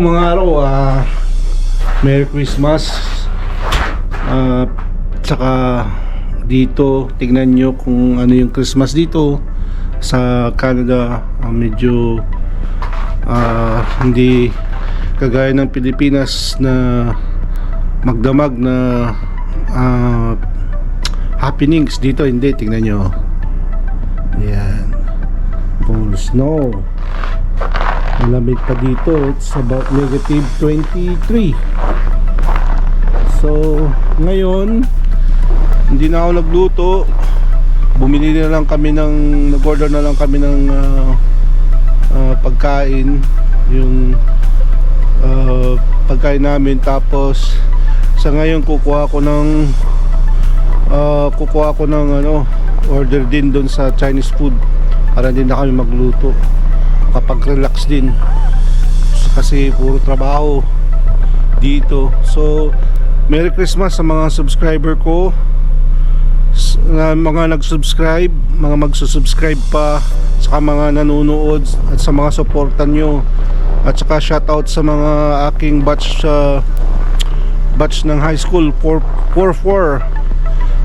mga araw, Merry Christmas. Tsaka dito, tignan nyo kung ano yung Christmas dito sa Canada. Medyo hindi kagaya ng Pilipinas na magdamag na happenings. Dito hindi, tignan nyo. Ayan, full snow. Malamig pa dito. It's about negative 23. So ngayon hindi na ako nagluto. Bumili na lang kami ng nag-order na lang kami ng pagkain. Yung pagkain namin. Tapos sa ngayon kukuha ko ng order din doon sa Chinese food para din na kami magluto kapag relax din kasi puro trabaho dito. So Merry Christmas sa mga subscriber ko, mga nag-subscribe, mga magsusubscribe pa, saka mga nanonood at sa mga supportan nyo, at saka shoutout sa mga aking batch ng high school 444.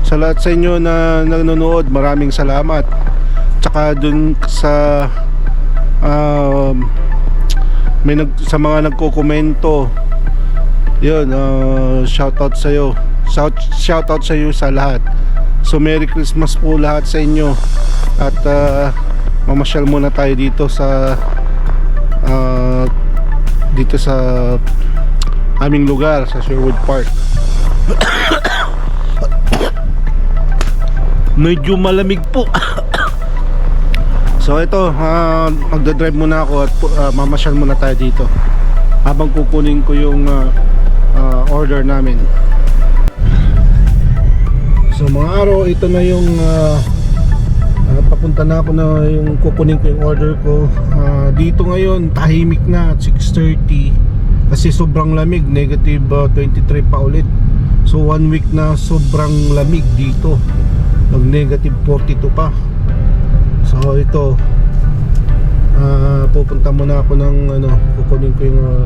Sa lahat sa inyo na nanonood, maraming salamat. Tsaka dun sa sa mga nagko-komento, yun, shoutout sa iyo, shoutout sa iyo sa lahat. So Merry Christmas po lahat sa inyo. At mamasyal muna tayo dito sa aming lugar sa Sherwood Park. Medyo malamig po. So ito, magdadrive muna ako at mamasyal muna tayo dito habang kukunin ko yung order namin. So mga araw, ito na yung papunta na ako na yung kukunin ko yung order ko. Dito ngayon tahimik na at 6:30 kasi sobrang lamig, negative 23 pa ulit. So 1 week na sobrang lamig dito, mag negative 42 pa. So ito, pupunta muna ako ng kukunin ko yung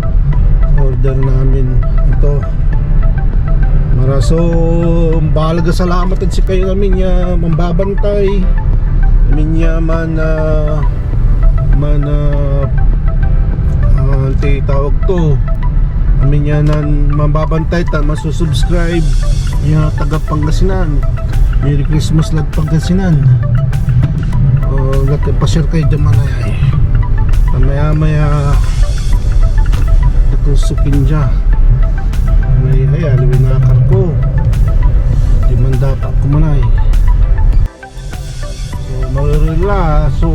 order namin. Ito maraso, bahalaga salamat at si kayo namin ya mambabantay namin ya tawag to namin ya nan mambabantay ta masusubscribe ya taga Pangasinan. Merry Christmas lag Pangasinan. Pa-share kayo dyan manay. Maya natusukin dyan. May aliwin na akar ko. Di man dapat kumanay. So maririla. So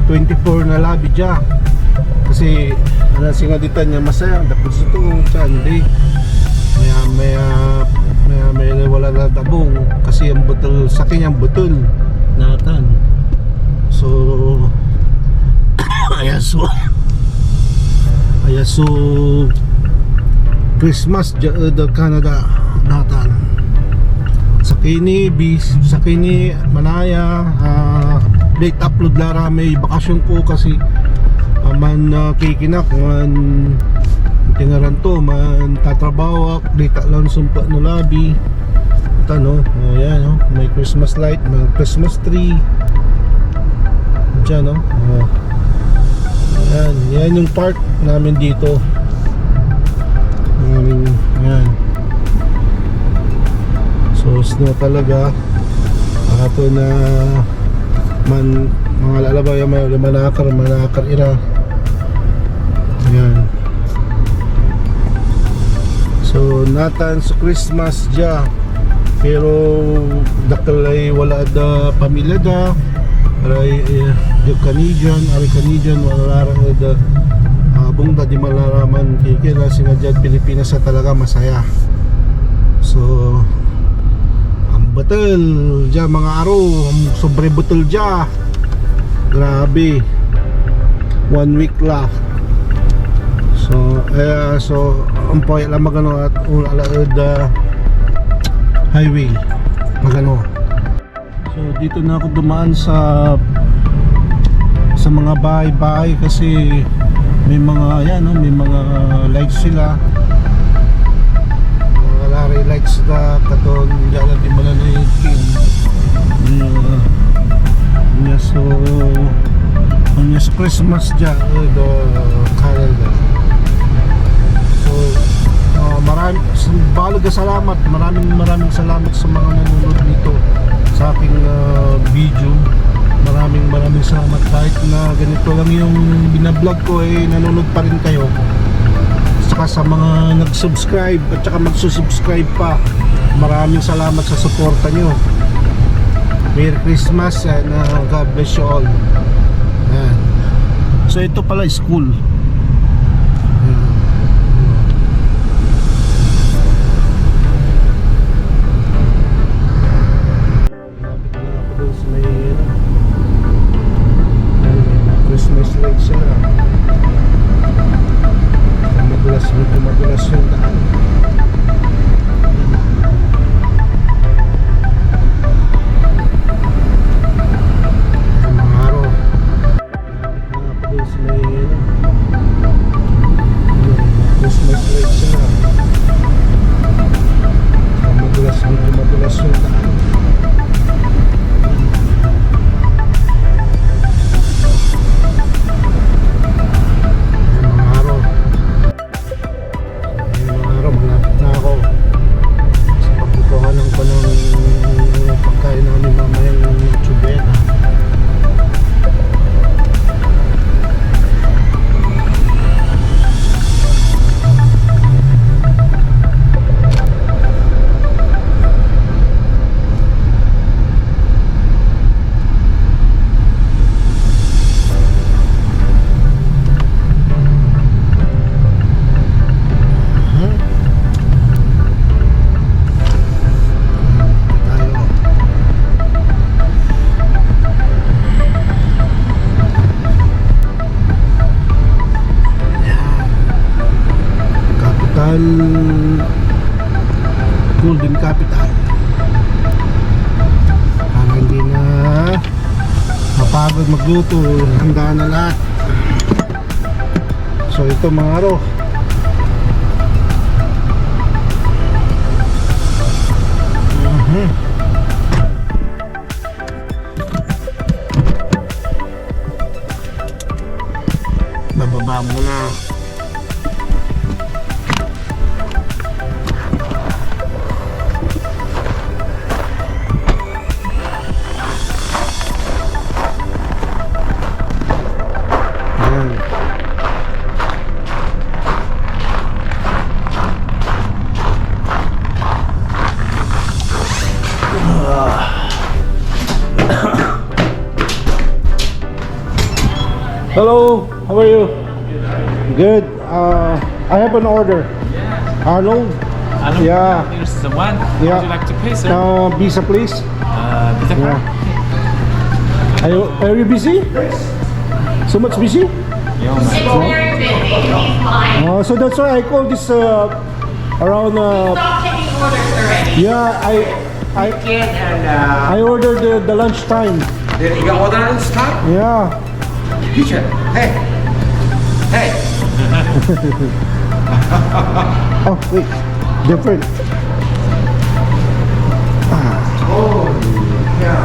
24 na labi dyan. Kasi singaditan niya masaya. Dapat sa ito hindi. Maya wala na dabong. Kasi ang butol sa kanyang butol natan. So ayaso Christmas the Canada natan sakini manaya date upload lara may bakasyon ko kasi man kikinak man tingaran to man tatrabaho data lang sumpa no labi tano. Ayan, may Christmas light, may Christmas tree dyan, yan yung park namin dito. Ayan. So snow talaga. Ato na mga lalabay may manakar ira. Ayan. So natan sa Christmas dyan, pero dakalay wala da pamilya da aray Canadian wala lang da abong da di malaraman kikila singa dyan Pilipinas sa talaga masaya. So ang batal dyan mga araw, sobre batal dyan, grabe, 1 week left. So ang poy lang magano at alaod highway magano. So dito na ako dumaan sa mga bahay-bahay kasi May mga yan, no? May mga lights sila. Mga lari lights na katon dyan di man na so sa Christmas dyan the Canada. So maraming salamat sa mga nanonood dito sa aking video. Maraming salamat kahit na ganito lang yung binablog ko nanonood pa rin kayo. Saka sa mga nag-subscribe at saka magsusubscribe pa, maraming salamat sa suporta nyo. Merry Christmas and God bless you all. Ayan. So ito pala school. Christmas lights sila. Madulas yung daan. Mga araw. Christmas lights sila. Madulas yung daan. Golden Capital. Para hindi na mapagod magluto, handa na lahat. So ito mga araw. Bababa muna. Hello, how are you? Good. I have an order. Yeah. Arnold? Yeah. Here's the one. Yeah. Would you like to pay, sir? Visa, please. Visa card? Are you busy? So much busy? Yeah, It's very busy. He's fine. So that's why I called this around. Stop taking orders already. Yeah, I ordered the lunch time. You got order on this time? Yeah. Teacher, hey. Hey. Oh wait, different. Yeah.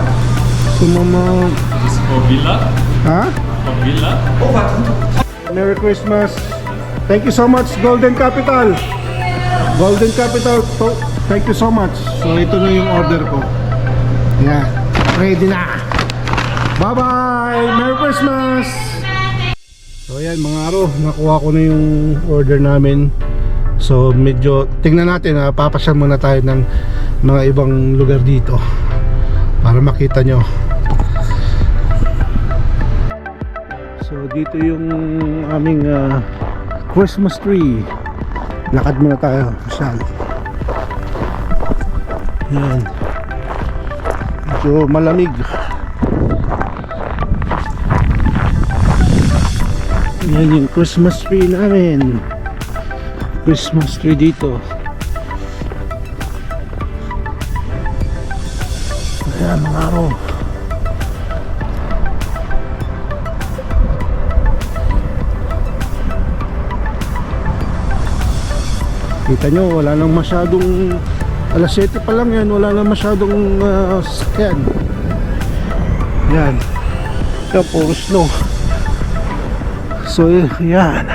So mama, This for villa? huh? For villa? Oh, but Merry Christmas. Thank you so much, Golden Capital. Golden Capital, thank you so much. So ito na yung order ko. Yeah, ready na. Bye-bye! Merry Christmas! So ayan mga araw, nakuha ko na yung order namin. So medyo, tingnan natin, papasyal muna tayo ng mga ibang lugar dito para makita nyo. So dito yung aming Christmas tree. Lakad muna tayo, masyal. Yan. Medyo malamig. Yan yung Christmas tree namin. Christmas tree dito. Ayan mga araw. Kita nyo, wala nang masyadong, alas 7 pa lang yan, wala nang masyadong sasakyan. Yan. Yan, puro snow. So, yan.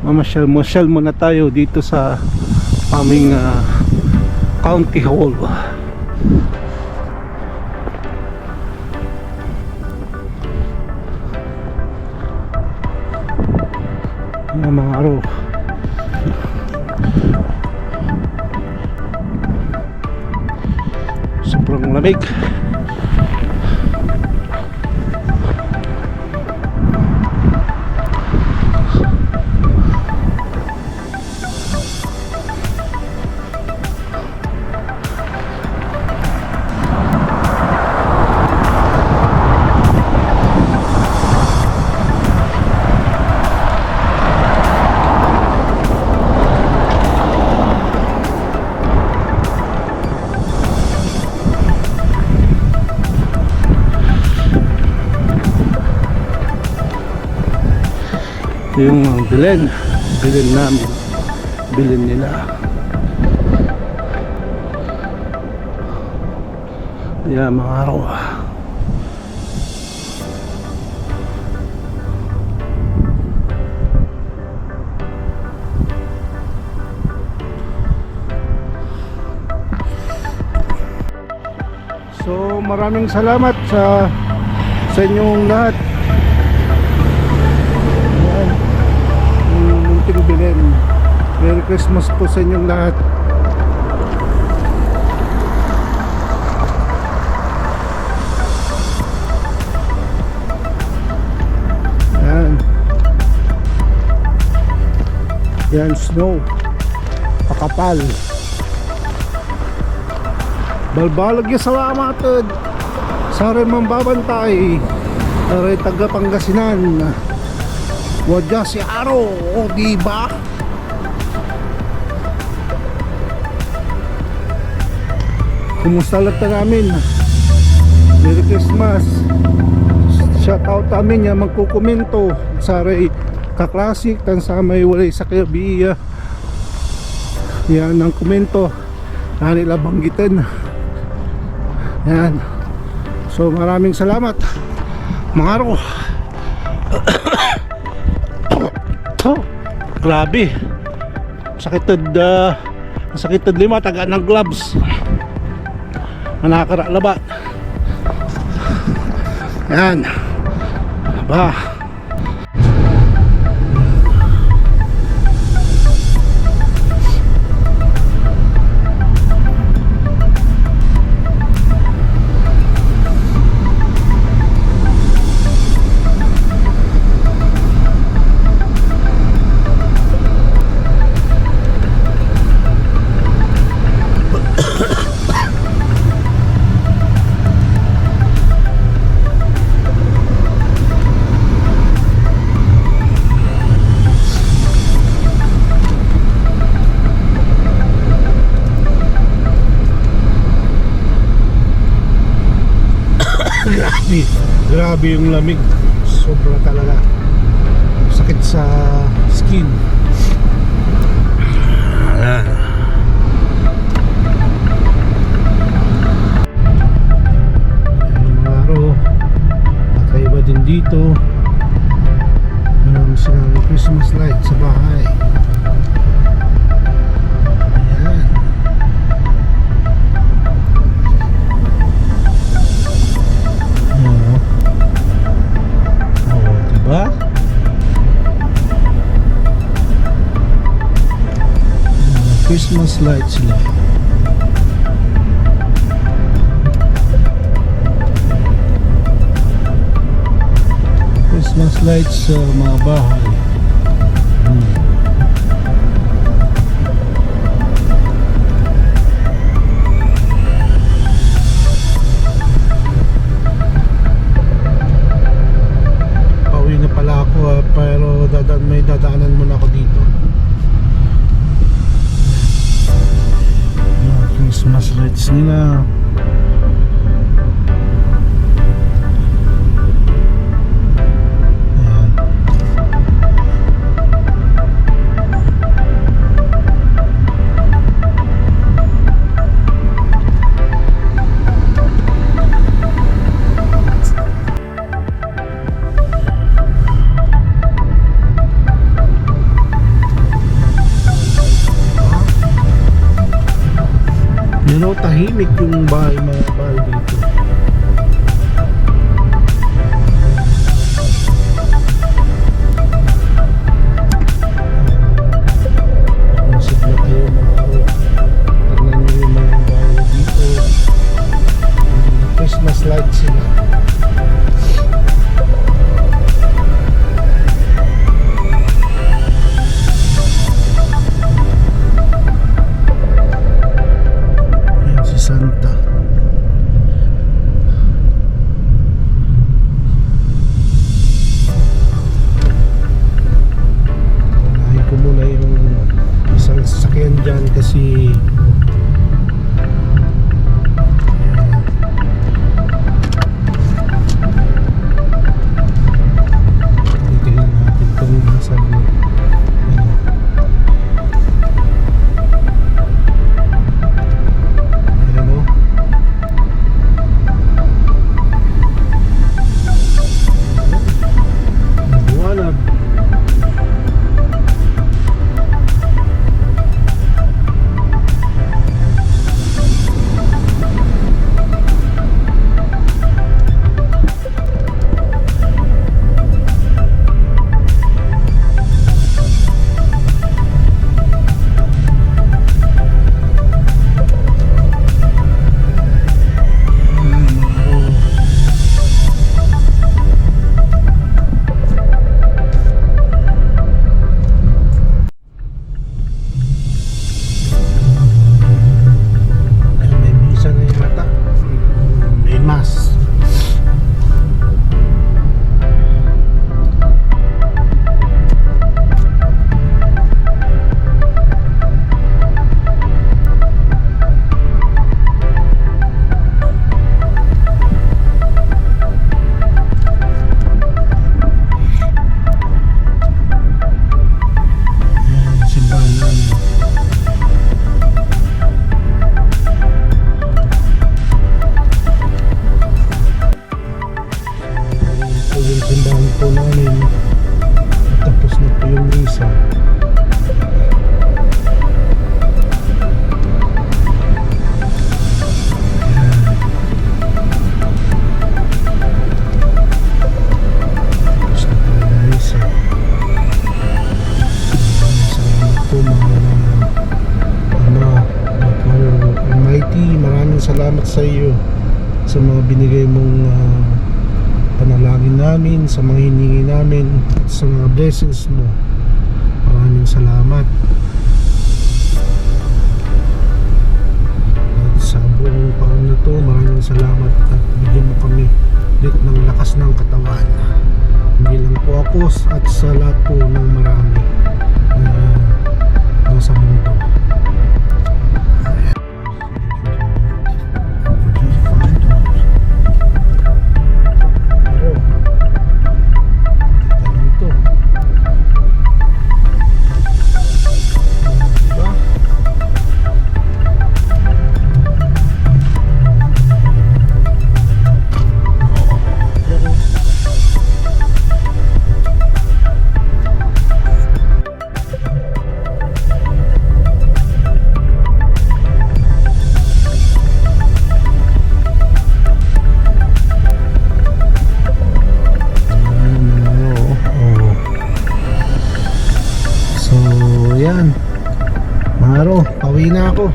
Mamasyal muna tayo dito sa aming county hall. Mga araw. Sobrang lamig. Yung bilhin namin, bilhin nila. Yan, mga araw. So maraming salamat sa inyong lahat. Bilhin. Merry Christmas po sa inyong lahat. Yan. Yan, snow. Pakapal. Balbalag yung salamat. Sa rin mambabantay. Aray taga Pangasinan. Wadya si Aro, o diba? Kumusta lahat na namin? Merry Christmas. Shout out namin yan magkukomento sa ray kaklasik tan sa may walay sa kabiya. Yan ang komento na nila banggitin. Yan. So maraming salamat mga Aro. Oh, grabe. Sakitad lima taga ng gloves. Manakaraklabat. Yan. Ba. Grabe yung lamig. Sobra talaga. Sakit sa skin. Ayan. Mga araw, kakaiba din dito. Meron silang Christmas light sa bahay. Ayan. Diba? Christmas lights sila. Christmas lights sa mga bahay. Pero may dadaanan muna ako dito. Christmas lights nila. Ayan. Pero tahimik yung bahay, mga bahay dito. Masigla kayo mga araw. Tignan nyo yung mga bahay dito. Christmas lights sila. Ayan si Santa. Unahin ko muna yung isang sasakyan dyan kasi titignan natin kung nasa ano. Ayan o. Buwanag. May misa na yata. May mass. Ayan, simbahan namin. Ito yung simbahan po namin. At tapos na po yung misa. Ayan. Tapos na po yung misa. Maraming salamat po mga Ama, Almighty. Maraming salamat sa iyo sa mga binigay mong panalangin namin, sa mga hiningi namin, at sa mga blessings mo. Maraming salamat. At sa buong taon na to, maraming salamat at bigyan mo kami ulit ng lakas ng katawan. Hindi lang po ako at sa lahat po ng marami na nasa mundo. Yan, Maro, pauwi na ako.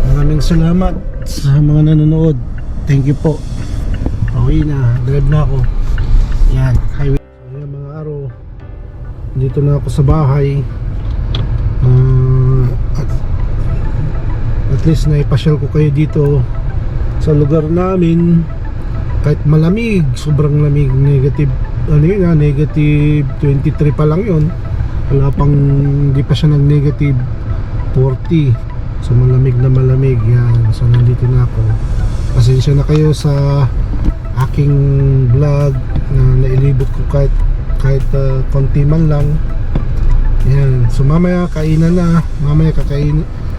Maraming salamat sa mga nanonood. Thank you po. Pauwi na, drive na ako. Yan, highway. So, yan mga araw, dito na ako sa bahay. At least naipasyal ko kayo dito sa lugar namin. Kahit malamig, sobrang lamig, negative, ano yun ha, negative 23 pa lang yun. Wala pang, hindi pa siya nag negative 40. So malamig na malamig yan. So nandito na ako. Pasensya na kayo sa aking vlog na nailibot ko kahit konti man lang. Yan. So mamaya kainan na. Mamaya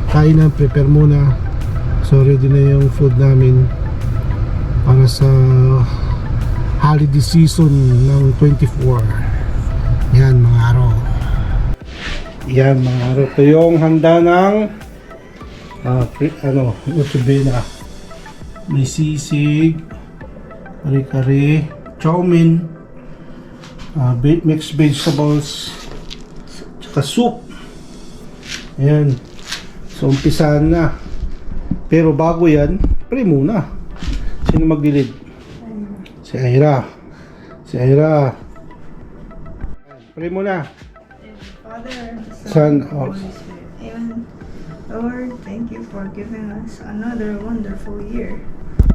kainan, prepare muna. So ready na yung food namin para sa holiday season ng 24. Yan mga araw. Yan mga araw. Ito yung handa ng Noche Buena. May sisig, kare-kare, chow mein, mixed vegetables, tsaka soup. Ayan. So, umpisahan na. Pero bago yan, pray muna. Sino maglilid? Si Ira. Si Ira. Pray muna. Father, Son, Son, Holy Spirit. Amen. Lord, thank you for giving us another wonderful year.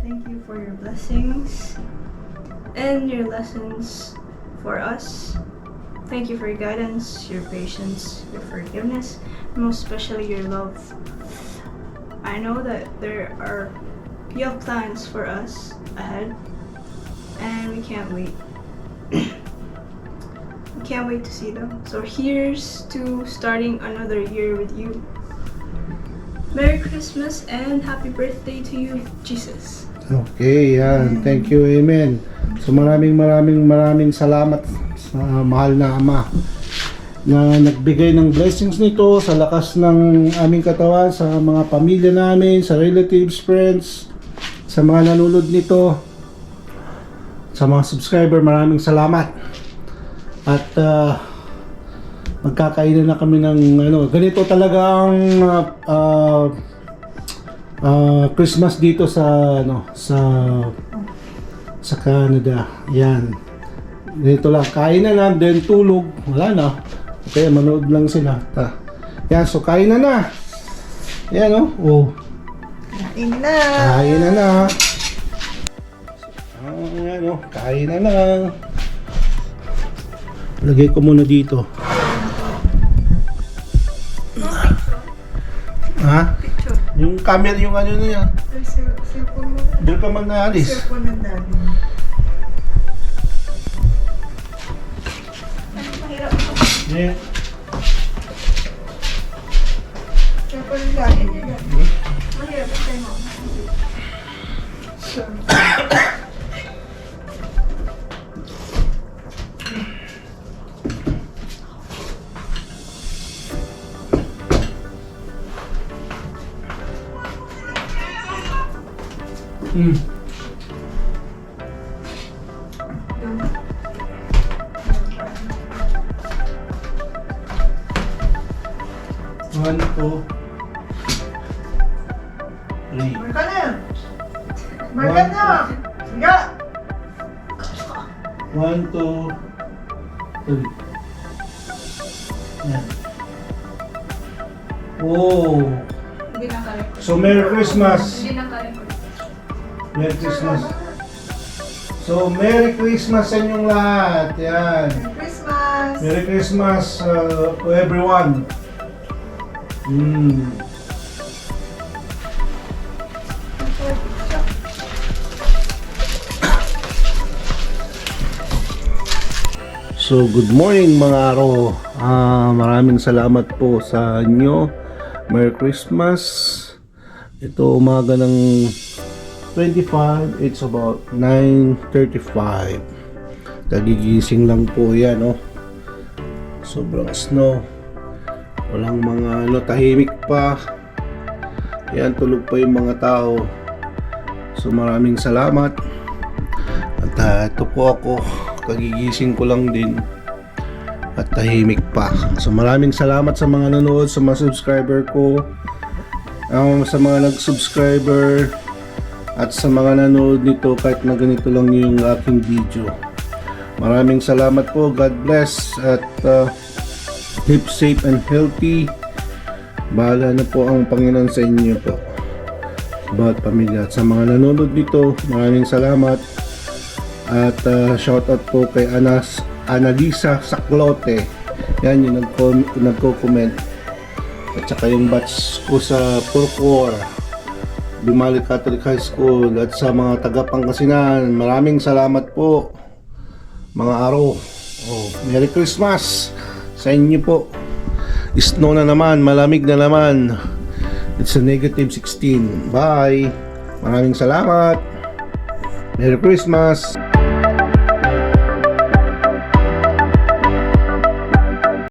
Thank you for your blessings and your lessons for us. Thank you for your guidance, your patience, your forgiveness, and most especially your love. I know that you have plans for us ahead, and we can't wait. We can't wait to see them. So here's to starting another year with you. Merry Christmas and happy birthday to you, Jesus. Okay, yan. Thank you, amen. So maraming salamat sa mahal na Ama na nagbigay ng blessings nito sa lakas ng aming katawan, sa mga pamilya namin, sa relatives, friends, sa mga nanonood nito, sa mga subscriber, maraming salamat. At magkakainan na kami ng ganito talaga ang Christmas dito sa sa Canada. Yan. Ganito lang, kain na lang, then tulog, wala na. Okay, manood lang sila. Yan, so kain na. Yan oh. Kain na! Kain na. Yan kain na lang. Lagay ko muna dito. Ha? Picture. Yung camera, yung na yan. Cellphone mo. Doon ka man naalis. Cellphone ng daddy. Ano mahirap ito? Yeah. Cellphone ng daddy. Mahirap ito mo. So, One, two, three. Marka na! Marka na! Siga! 1, 2, 3. Yan. Oh. Hindi naka-record. So Merry Christmas. Hindi naka-record. Merry Christmas. So Merry Christmas sa inyong lahat. Yan. Merry Christmas! Merry Christmas to everyone. So good morning mga aro. Maraming salamat po sa inyo. Merry Christmas. Ito umaga ng 25. It's about 9:35. Kagigising lang po yan, oh. Sobrang snow. Walang mga tahimik pa. Yan, tulog pa yung mga tao. So maraming salamat. At ito po ako. Kagigising ko lang din. At tahimik pa. So maraming salamat sa mga nanood, sa mga subscriber ko. Sa mga nag-subscriber. At sa mga nanood nito kahit na ganito lang yung aking video. Maraming salamat po. God bless. At keep safe and healthy. Bahala na po ang Panginoon sa inyo po. Bawat pamilya. At sa mga nanonood nito, maraming salamat. At shoutout po kay Analisa Saclote. Yan yung nagko-comment. At saka yung batch ko sa Purcor, Bimali Catholic High School. At sa mga taga Pangasinan, maraming salamat po mga aro. Merry Christmas sa inyo po. Snow na naman, malamig na naman. It's a -16. Bye. Maraming salamat. Merry Christmas.